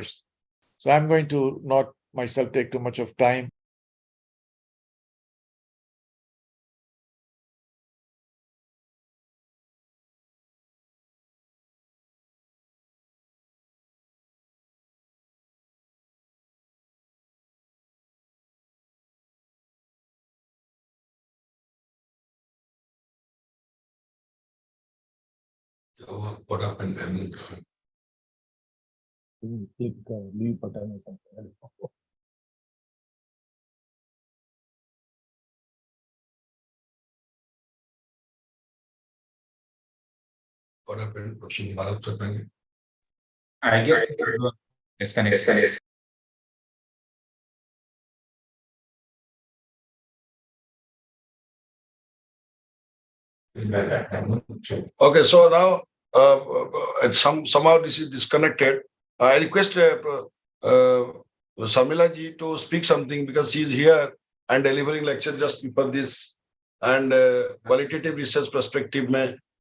members. So I'm going to not myself take too much of time. What happened? Click the leave button or something. What happened? बात तो करेंगे. I guess disconnect. Okay, so now somehow this is disconnected. I request Sharmila ji to speak something because she is here and delivering lecture just for this and qualitative research perspective.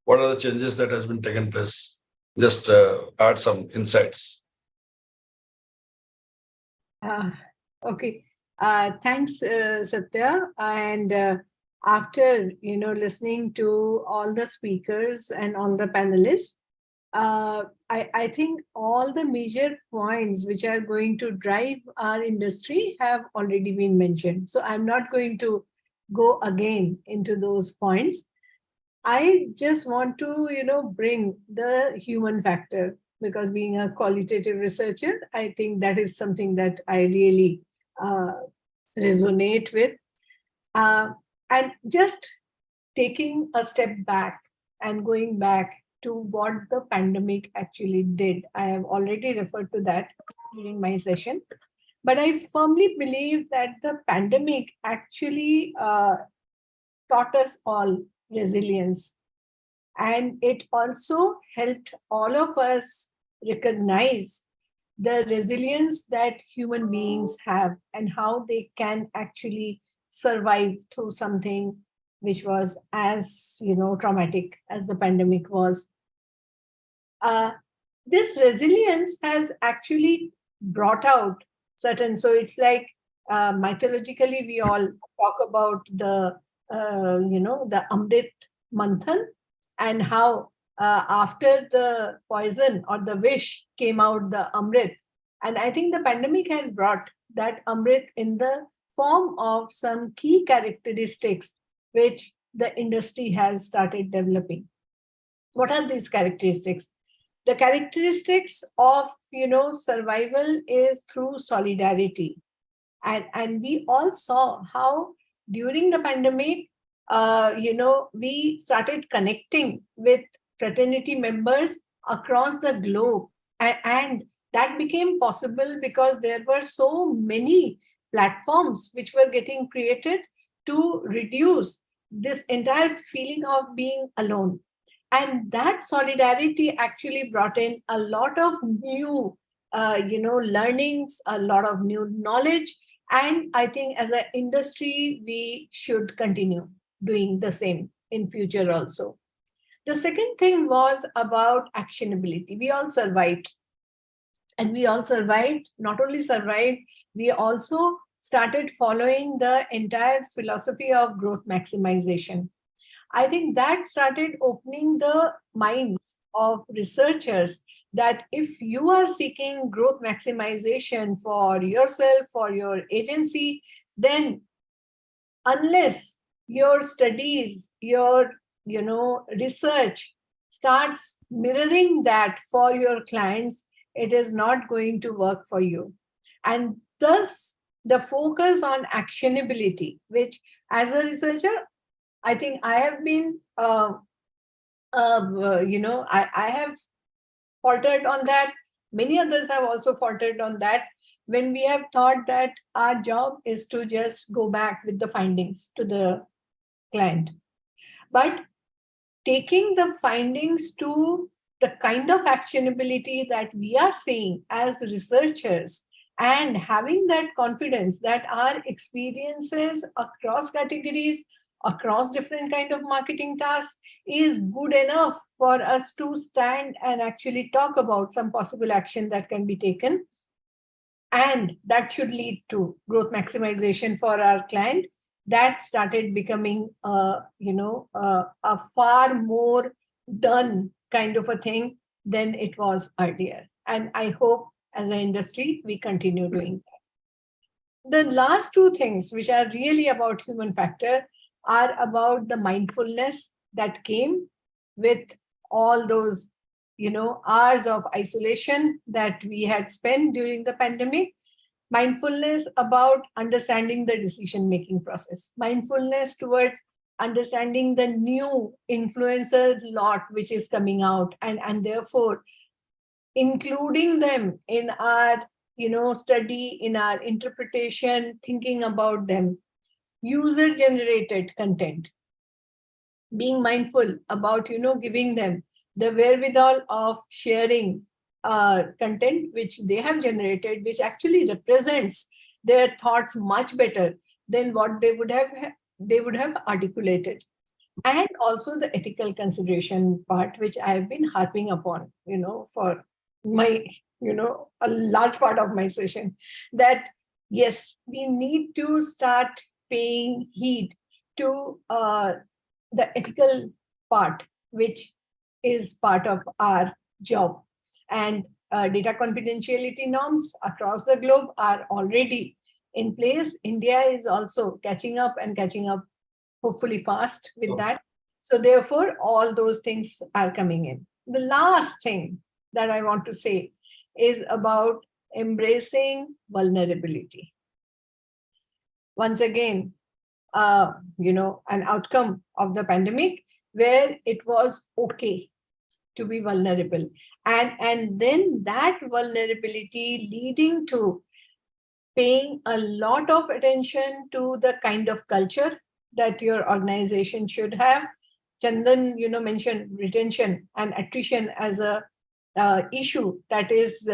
What are the changes that has been taken place? Just add some insights. Okay. Thanks, Satya. And after listening to all the speakers and all the panelists, I think all the major points which are going to drive our industry have already been mentioned. So I'm not going to go again into those points. I just want to, bring the human factor, because being a qualitative researcher, I think that is something that I really resonate with. And just taking a step back and going back to what the pandemic actually did. I have already referred to that during my session. But I firmly believe that the pandemic actually taught us all resilience. And it also helped all of us recognize the resilience that human beings have and how they can actually survive through something which was as traumatic as the pandemic was. This resilience has actually brought out certain, so it's like mythologically we all talk about the the Amrit Manthan, and how after the poison or the wish came out the Amrit. And I think the pandemic has brought that Amrit in the form of some key characteristics which the industry has started developing. What are these characteristics? The characteristics of survival is through solidarity. And we all saw how during the pandemic, we started connecting with fraternity members across the globe. And that became possible because there were so many platforms which were getting created to reduce this entire feeling of being alone. And that solidarity actually brought in a lot of new, learnings, a lot of new knowledge. And I think as an industry, we should continue doing the same in future also. The second thing was about actionability. We all survived. And we all survived, not only survived, we also started following the entire philosophy of growth maximization. I think that started opening the minds of researchers that if you are seeking growth maximization for yourself, for your agency, then unless your studies, your research starts mirroring that for your clients, it is not going to work for you. And thus the focus on actionability, which as a researcher, I think I have been, I have faltered on that. Many others have also faltered on that, when we have thought that our job is to just go back with the findings to the client. But taking the findings to the kind of actionability that we are seeing as researchers, and having that confidence that our experiences across categories, across different kind of marketing tasks is good enough for us to stand and actually talk about some possible action that can be taken. and that should lead to growth maximization for our client. That started becoming, a far more done kind of a thing than it was earlier. And I hope as an industry, we continue doing that. The last two things, which are really about human factor, are about the mindfulness that came with all those, hours of isolation that we had spent during the pandemic. Mindfulness about understanding the decision-making process. Mindfulness towards understanding the new influencer lot which is coming out, and therefore including them in our study, in our interpretation, thinking about them. User-generated content, being mindful about giving them the wherewithal of sharing content which they have generated, which actually represents their thoughts much better than what they would have articulated. And also the ethical consideration part, which I have been harping upon, for my, a large part of my session, that yes, we need to start paying heed to the ethical part, which is part of our job. And data confidentiality norms across the globe are already in place. India is also catching up hopefully fast with that. So therefore, all those things are coming in. The last thing that I want to say is about embracing vulnerability. Once again, an outcome of the pandemic where it was okay to be vulnerable. And then that vulnerability leading to paying a lot of attention to the kind of culture that your organization should have. Chandan, mentioned retention and attrition as a issue that is,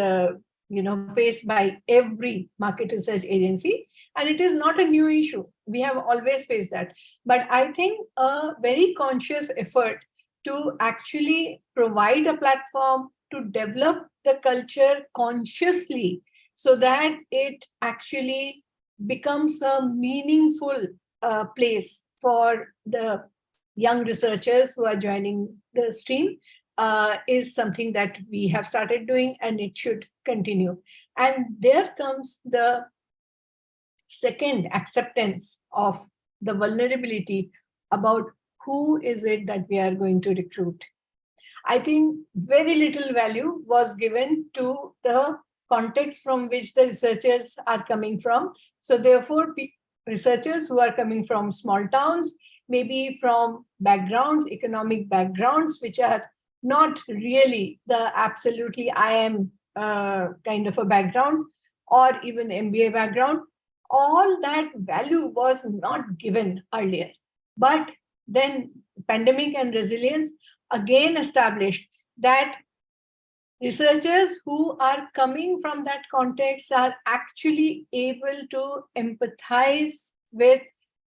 faced by every market research agency. And it is not a new issue. We have always faced that. But I think a very conscious effort to actually provide a platform to develop the culture consciously so that it actually becomes a meaningful place for the young researchers who are joining the stream is something that we have started doing, and it should continue. And there comes the second acceptance of the vulnerability about who is it that we are going to recruit. I think very little value was given to the context from which the researchers are coming from. So therefore, researchers who are coming from small towns, maybe from backgrounds, economic backgrounds, which are not really the absolutely IM kind of a background, or even MBA background, all that value was not given earlier. But then pandemic and resilience again established that researchers who are coming from that context are actually able to empathize with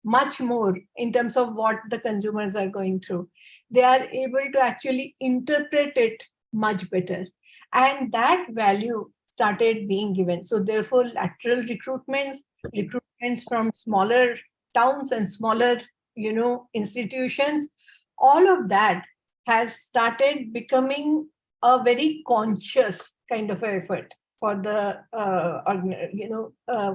much more in terms of what the consumers are going through. They are able to actually interpret it much better. And that value started being given. So therefore, lateral recruitments from smaller towns and smaller, institutions, all of that has started becoming a very conscious kind of effort for the,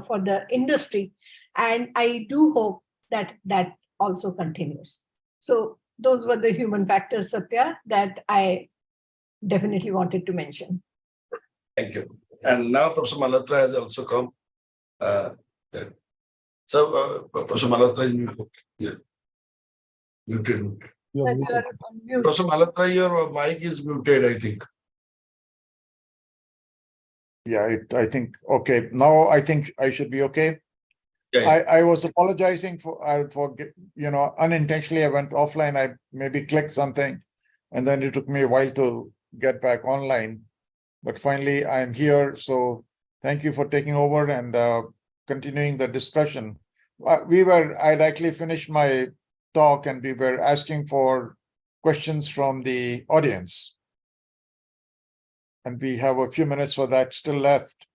for the industry. And I do hope that that also continues. So those were the human factors, Satya, that I definitely wanted to mention. Thank you. And now Professor Malhotra has also come. So Professor Malhotra, muted. You're That you muted. are on mute. Professor Malhotra, your mic is muted, I think. Yeah, I think, okay. Now I think I should be okay. Yeah. I was apologizing for unintentionally I went offline. I maybe clicked something and then it took me a while to get back online. But finally I'm here. So thank you for taking over and continuing the discussion. I'd actually finished my talk and we were asking for questions from the audience. And we have a few minutes for that still left.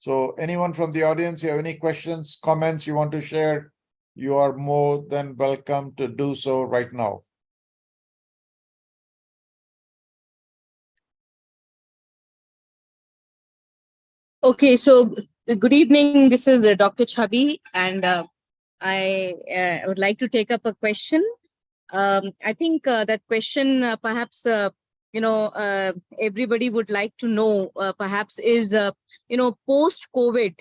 So anyone from the audience, you have any questions, comments you want to share? You are more than welcome to do so right now. Okay, so good evening. This is Dr. Chabi, and I would like to take up a question. I think that question, perhaps, everybody would like to know, perhaps, is post-COVID,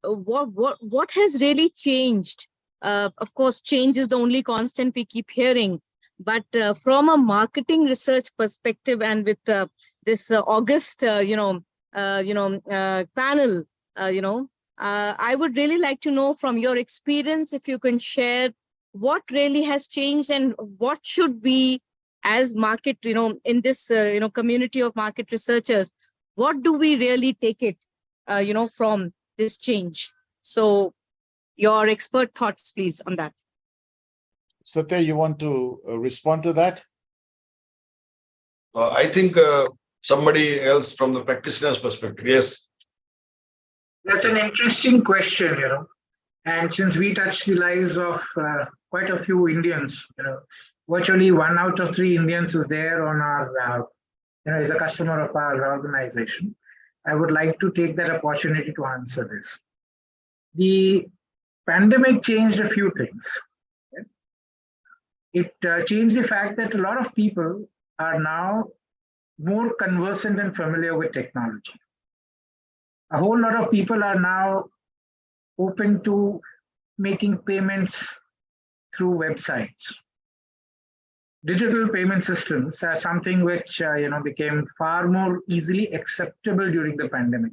what has really changed? Of course, change is the only constant we keep hearing, but from a marketing research perspective, and with this August, panel, I would really like to know from your experience, if you can share what really has changed and what should we, as market, in this, community of market researchers, what do we really take it, from this change? So your expert thoughts, please, on that. Satya, you want to respond to that? I think somebody else from the practitioner's perspective. Yes. That's an interesting question, and since we touch the lives of quite a few Indians, virtually 1 out of 3 Indians is there on our, is a customer of our organization. I would like to take that opportunity to answer this. The pandemic changed a few things. It changed the fact that a lot of people are now more conversant and familiar with technology. A whole lot of people are now open to making payments through websites. Digital payment systems are something which became far more easily acceptable during the pandemic.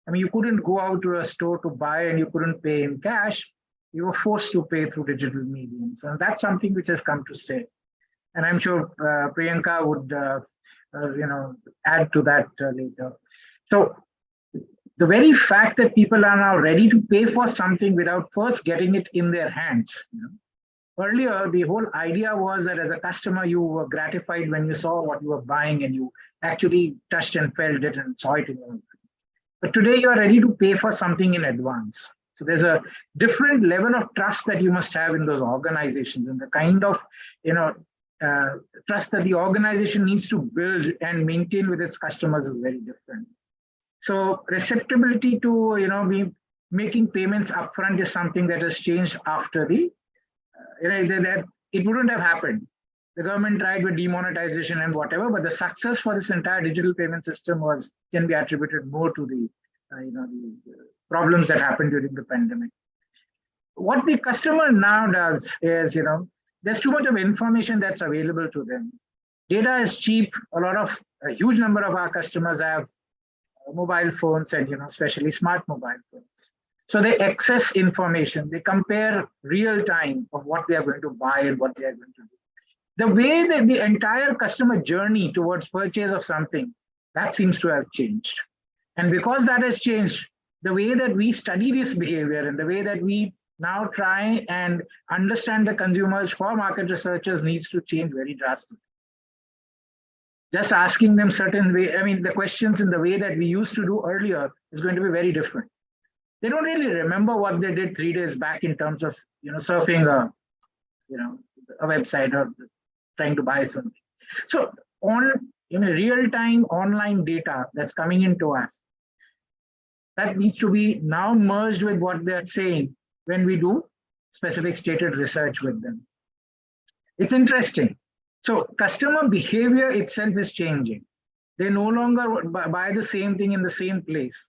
I mean, you couldn't go out to a store to buy and you couldn't pay in cash. You were forced to pay through digital mediums, and that's something which has come to stay. And I'm sure Priyanka would, add to that later. So the very fact that people are now ready to pay for something without first getting it in their hands. Earlier, the whole idea was that as a customer, you were gratified when you saw what you were buying and you actually touched and felt it and saw it in your hand. But today you are ready to pay for something in advance. So there's a different level of trust that you must have in those organizations, and the kind of trust that the organization needs to build and maintain with its customers is very different. So receptibility to be making payments upfront is something that has changed after the that it wouldn't have happened. The government tried with demonetization and whatever, but the success for this entire digital payment system can be attributed more to the the problems that happened during the pandemic. What the customer now does is there's too much of information that's available to them. Data is cheap. A huge number of our customers have mobile phones and especially smart mobile phones. So they access information, they compare real time of what they are going to buy and what they are going to do. The way that the entire customer journey towards purchase of something, that seems to have changed. And because that has changed, the way that we study this behavior and the way that we now try and understand the consumers for market researchers needs to change very drastically. Just asking them certain way, the questions in the way that we used to do earlier is going to be very different. They don't really remember what they did 3 days back in terms of surfing a website or trying to buy something. So on real-time online data that's coming into us, that needs to be now merged with what they're saying when we do specific stated research with them. It's interesting. So customer behavior itself is changing. They no longer buy the same thing in the same place.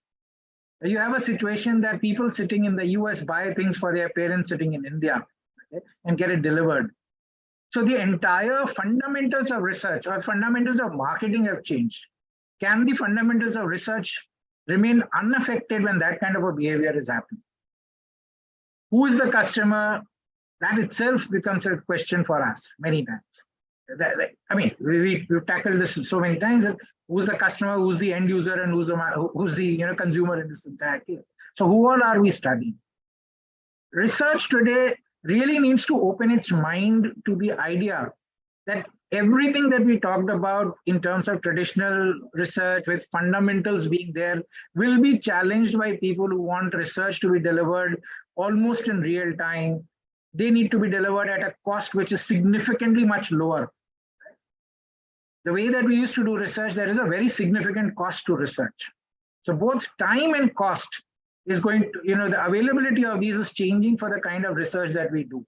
You have a situation that people sitting in the US buy things for their parents sitting in India, and get it delivered. So the entire fundamentals of research or fundamentals of marketing have changed. Can the fundamentals of research remain unaffected when that kind of a behavior is happening? Who is the customer? That itself becomes a question for us many times. We've tackled this so many times. Who's the customer, who's the end user, and who's the consumer in this entire case? So who all are we studying? Research today really needs to open its mind to the idea that everything that we talked about in terms of traditional research with fundamentals being there will be challenged by people who want research to be delivered almost in real time. They need to be delivered at a cost which is significantly much lower. The way that we used to do research, there is a very significant cost to research. So both time and cost is going to, the availability of these is changing for the kind of research that we do.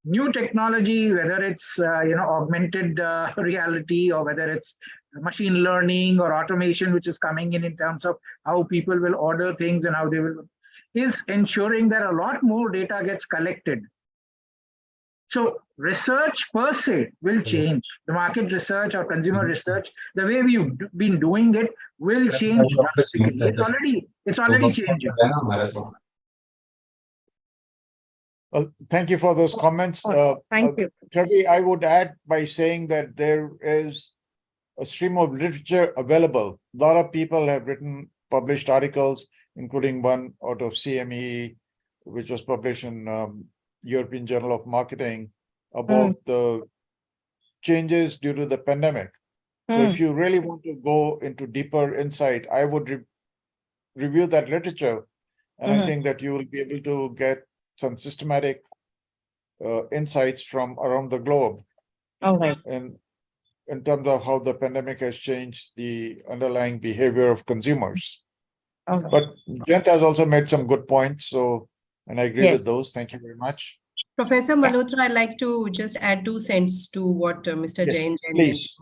New technology, whether it's augmented reality or whether it's machine learning or automation, which is coming in terms of how people will order things and how they will, is ensuring that a lot more data gets collected. So research per se will change. The market research or consumer research, the way we've been doing it will change drastically. It's already changing. Well, thank you for those comments. Thank you. Chavi, I would add by saying that there is a stream of literature available. A lot of people have written, published articles, including one out of CME, which was published in European Journal of Marketing, about the changes due to the pandemic. So if you really want to go into deeper insight, I would review that literature. And I think that you will be able to get some systematic insights from around the globe. All right. And in terms of how the pandemic has changed the underlying behavior of consumers. All right. But Jayant has also made some good points. So, and I agree with Yes. those. Thank you very much. Professor Malhotra, I'd like to just add 2 cents to what Mr. Yes, Jain please.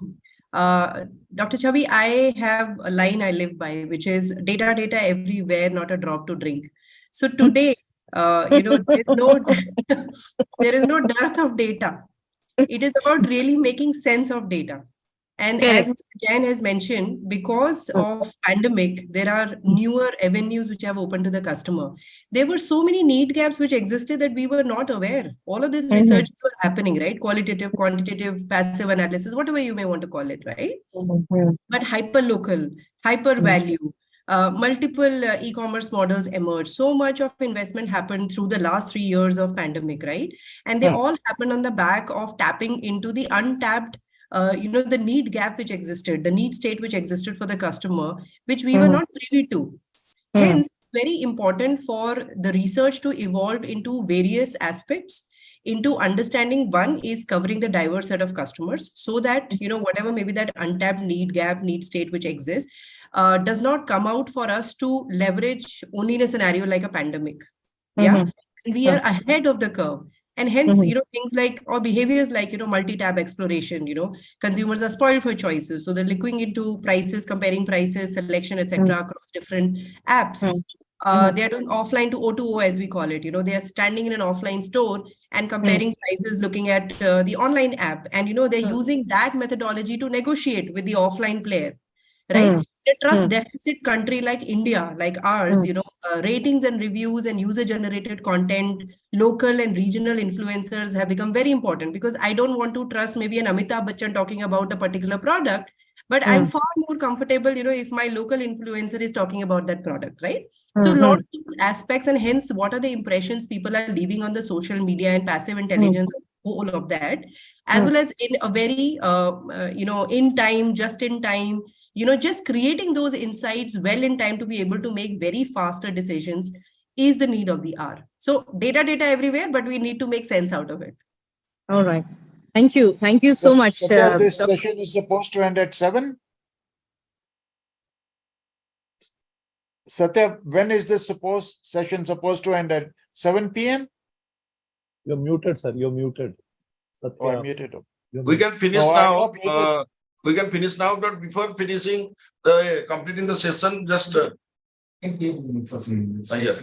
Dr. Chavi, I have a line I live by, which is data everywhere, not a drop to drink. So today, there is no dearth of data. It is about really making sense of data. And as Mr. Jain has mentioned, because of pandemic, there are newer avenues which have opened to the customer. There were so many need gaps which existed that we were not aware. All of these researches were happening, right? Qualitative, quantitative, passive analysis, whatever you may want to call it, right? But hyper-local, hyper-value, multiple e-commerce models emerged. So much of investment happened through the last 3 years of pandemic, right? And they all happened on the back of tapping into the untapped the need gap which existed, the need state which existed for the customer, which we were not privy to. Hence, very important for the research to evolve into various aspects, into understanding one is covering the diverse set of customers so that, whatever maybe that untapped need gap, need state which exists, does not come out for us to leverage only in a scenario like a pandemic. Yeah, we are ahead of the curve. And hence, things like, or behaviors like, multi-tab exploration, consumers are spoiled for choices. So they're looking into prices, comparing prices, selection, etc. across different apps. They're doing offline to O2O, as we call it. They are standing in an offline store and comparing prices, looking at the online app. And, they're using that methodology to negotiate with the offline player, right? A trust deficit country like India, like ours, ratings and reviews and user-generated content, local and regional influencers have become very important, because I don't want to trust maybe an Amitabh Bachchan talking about a particular product, but I'm far more comfortable, if my local influencer is talking about that product, right? So a lot of these aspects, and hence what are the impressions people are leaving on the social media and passive intelligence, all of that, as well as in a very, in time, just in time, just creating those insights well in time to be able to make very faster decisions is the need of the hour. So data everywhere, but we need to make sense out of it. All right. Thank you. Thank you so much. Satya, this session is supposed to end at 7. Satya, when is this session supposed to end at 7 p.m.? You're muted, sir. You're muted. Satya, Oh, I muted. We can finish No, now. I'm not We can finish now, but before finishing completing the session, just Some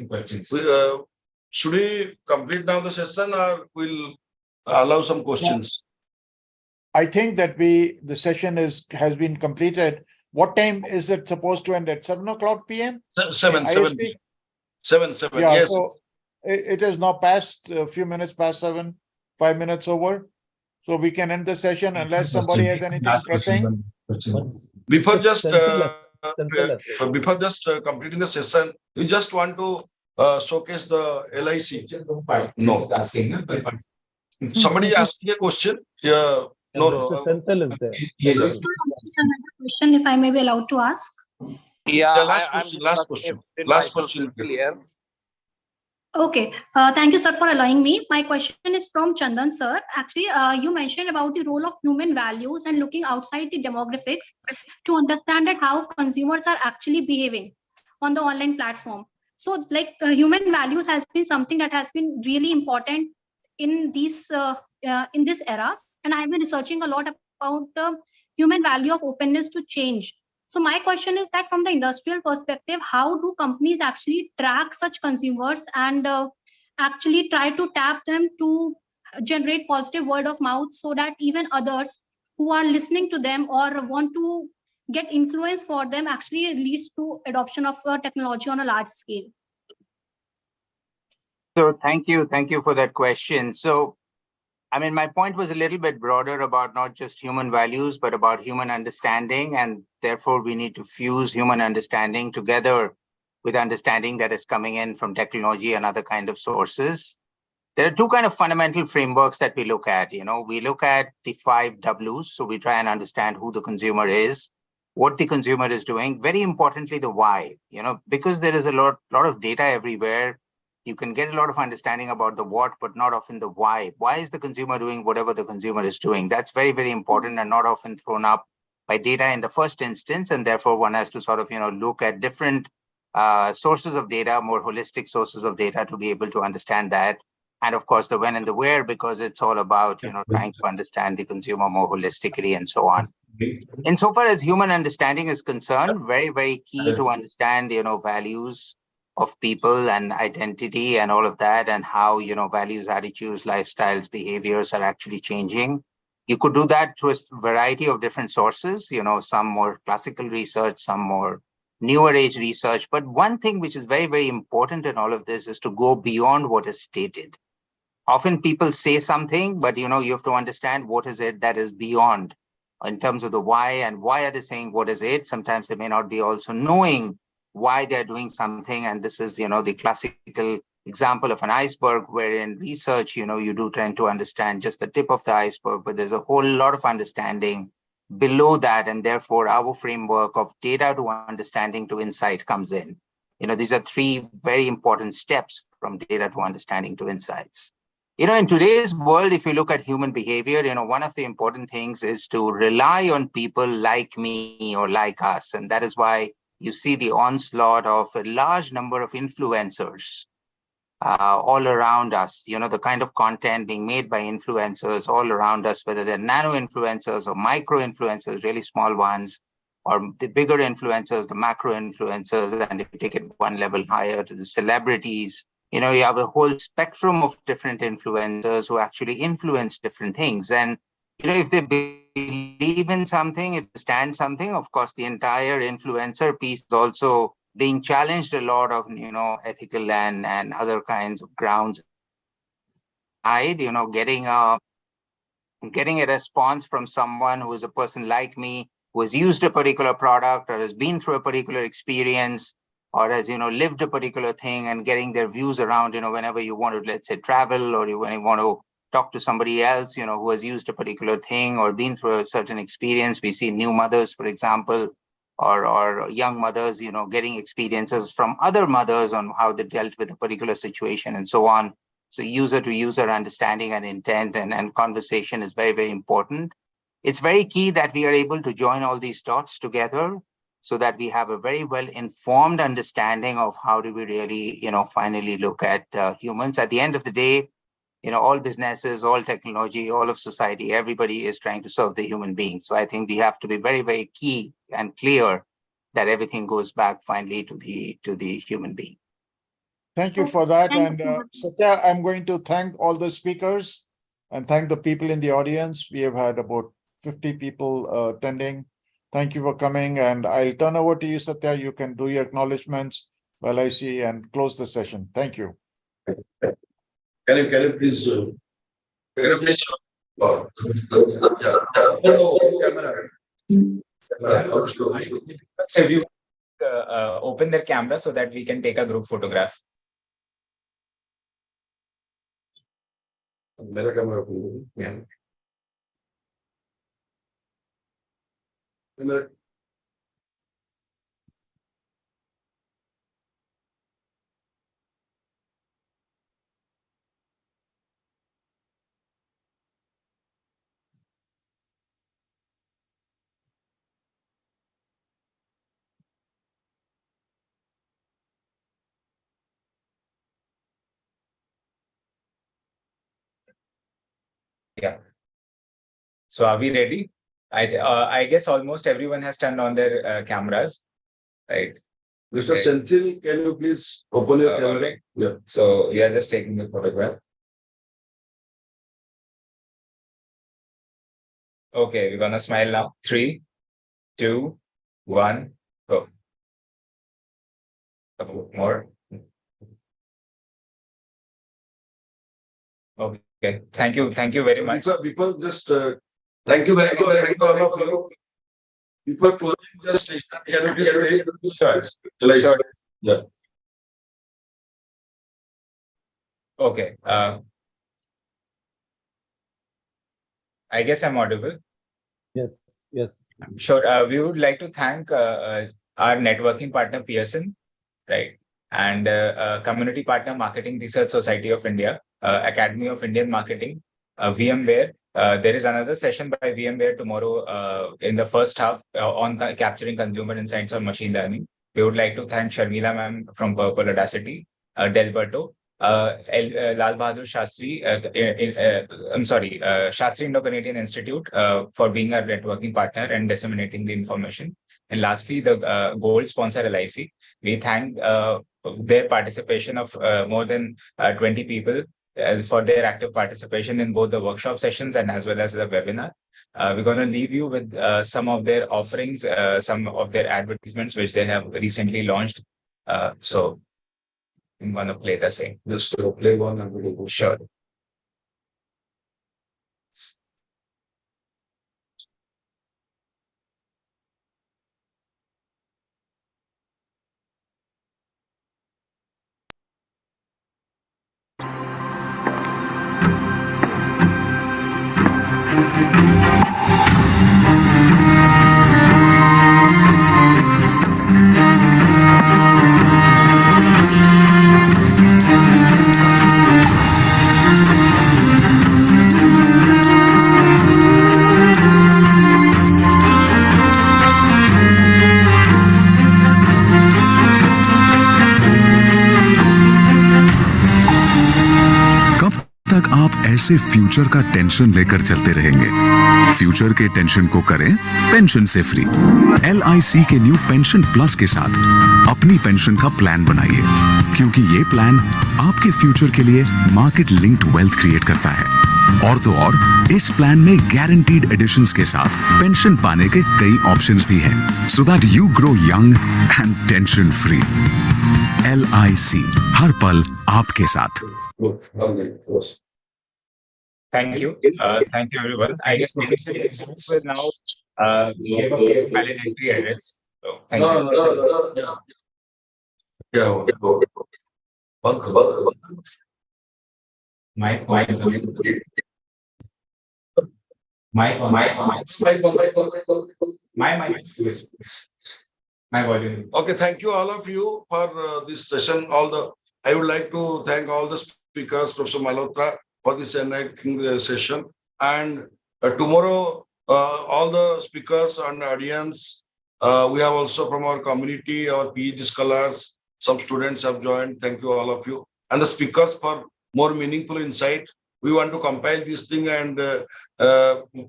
questions. should we complete now the session, or we'll allow some questions? I think that the session has been completed. What time is it supposed to end at? 7 o'clock p.m.? 7. IST? 7. Yeah, Yes. so it is now past a few minutes past 7, 5 minutes over. So we can end the session unless somebody has anything pressing. Before just Central essay. before just completing the session, you just want to showcase the LIC. No. Somebody asked me a question. Yeah. No, Mr. no. Senthil is there. Yes, Senthil. yes. Another question, if I may be allowed to ask. Yeah, Yeah, last I'm question. just Last asking question. if it Last myself question. is clear. Okay, thank you, sir, for allowing me. My question is from Chandan, sir. Actually, you mentioned about the role of human values and looking outside the demographics to understand that how consumers are actually behaving on the online platform. So, like human values has been something that has been really important in this era, and I have been researching a lot about the human value of openness to change. So my question is that from the industrial perspective, how do companies actually track such consumers and actually try to tap them to generate positive word of mouth so that even others who are listening to them or want to get influence for them actually leads to adoption of technology on a large scale? So thank you for that question. So, I mean, my point was a little bit broader about not just human values, but about human understanding. And therefore, we need to fuse human understanding together with understanding that is coming in from technology and other kind of sources. There are two kind of fundamental frameworks that we look at. We look at the 5 Ws. So we try and understand who the consumer is, what the consumer is doing. Very importantly, the why. Because there is a lot of data everywhere. You can get a lot of understanding about the what, but not often the why. Why is the consumer doing whatever the consumer is doing? That's very, very important and not often thrown up by data in the first instance. And therefore, one has to sort of, look at different sources of data, more holistic sources of data to be able to understand that. And of course, the when and the where, because it's all about, trying to understand the consumer more holistically and so on. Insofar as human understanding is concerned, very, very key to understand, values of people and identity and all of that, and how, values, attitudes, lifestyles, behaviors are actually changing. You could do that through a variety of different sources, some more classical research, some more newer age research. But one thing which is very, very important in all of this is to go beyond what is stated. Often people say something, but, you have to understand what is it that is beyond in terms of the why, and why are they saying what is it? Sometimes they may not be also knowing why they're doing something. And this is, the classical example of an iceberg, where in research, you do tend to understand just the tip of the iceberg, but there's a whole lot of understanding below that. And therefore, our framework of data to understanding to insight comes in. These are 3 very important steps from data to understanding to insights. In today's world, if you look at human behavior, one of the important things is to rely on people like me or like us. And that is why you see the onslaught of a large number of influencers all around us, the kind of content being made by influencers all around us, whether they're nano influencers or micro influencers, really small ones, or the bigger influencers, the macro influencers. And if you take it one level higher to the celebrities, you have a whole spectrum of different influencers who actually influence different things. And if they believe in something, if they stand something, of course, the entire influencer piece is also being challenged a lot of, ethical and other kinds of grounds. Getting a response from someone who is a person like me, who has used a particular product or has been through a particular experience, or has, lived a particular thing, and getting their views around, whenever you want to, let's say, travel, or when you want to talk to somebody else, who has used a particular thing or been through a certain experience. We see new mothers, for example, or young mothers, getting experiences from other mothers on how they dealt with a particular situation and so on. So user to user understanding and intent and conversation is very, very important. It's very key that we are able to join all these dots together so that we have a very well informed understanding of how do we really, finally look at humans. At the end of the day, all businesses, all technology, all of society, everybody is trying to serve the human being. So I think we have to be very, very key and clear that everything goes back finally to the human being. Thank you for that. And Satya, I'm going to thank all the speakers and thank the people in the audience. We have had about 50 people attending. Thank you for coming. And I'll turn over to you, Satya. You can do your acknowledgements while I see and close the session. Thank you. Can you please? Camera. Have you open their camera so that we can take a group photograph? मेरा camera open Yeah. So are we ready? I guess almost everyone has turned on their cameras, right? Mr. Okay. Senthil, can you please open your camera? Alright. Yeah. So we are just taking the photograph. Okay, we're gonna smile now. 3, 2, 1, go. Couple more. Okay, thank you very much. People just thank you very much. Thank you all of you. People closing just can you please Sure. Like, Sure. yeah. Okay, I guess I'm audible. Yes, yes. Sure. We would like to thank our networking partner Pearson, right, and community partner Marketing Research Society of India, Academy of Indian Marketing, VMware. There is another session by VMware tomorrow in the first half on capturing consumer insights on machine learning. We would like to thank Sharmila ma'am from Purple Audacity, Delberto, Lal Bahadur Shastri, Shastri Indo-Canadian Institute for being our networking partner and disseminating the information. And lastly, the gold sponsor LIC. We thank their participation of more than 20 people for their active participation in both the workshop sessions and as well as the webinar. We're going to leave you with some of their offerings, some of their advertisements, which they have recently launched. So I'm going to play the same. Just play one and we'll go. Sure. तक आप ऐसे future का tension लेकर चलते रहेंगे? Future के tension को करें पेंशन से फ्री। LIC के न्यू पेंशन प्लस के साथ अपनी पेंशन का प्लान बनाइए, क्योंकि ये प्लान आपके फ्यूचर के लिए मार्केट लिंक्ड वेल्थ क्रिएट करता है। और तो और इस प्लान में गारंटीड एडिशंस के साथ पेंशन पाने के कई ऑप्शंस भी हैं, so that you grow young and tension free. LIC, हर पल आपके साथ। Thank you. Thank you, everyone. I guess we will now give a basic validatory address. So, thank you. My volume. Okay, thank you all of you for this session. I would like to thank all the speakers, Professor Malhotra, for this enlightening session. And tomorrow, all the speakers and audience, we have also from our community, our PhD scholars, some students have joined. Thank you, all of you. And the speakers for more meaningful insight. We want to compile this thing and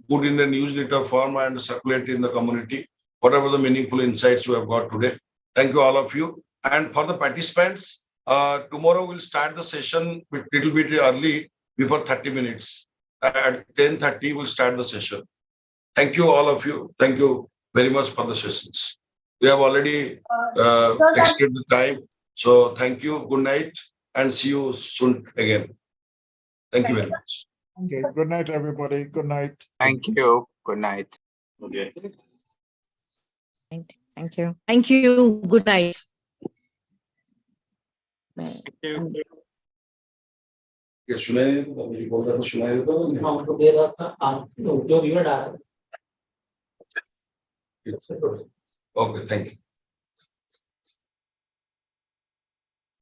put in the newsletter form and circulate in the community, whatever the meaningful insights we have got today. Thank you, all of you. And for the participants, tomorrow we'll start the session a little bit early, before 30 minutes. At 10:30, we'll start the session. Thank you, all of you. Thank you very much for the sessions. We have already extended the time. So thank you. Good night and see you soon again. Thank you very much. Okay, good night, everybody. Good night. Thank you. Good night. Okay. Thank you. Thank you. Good night. Thank you. क्या सुनाई देता था? मुझे बोल रहा था सुनाई देता था नहीं? हमको दे रहा था आप जो भी डाल Okay, thank you.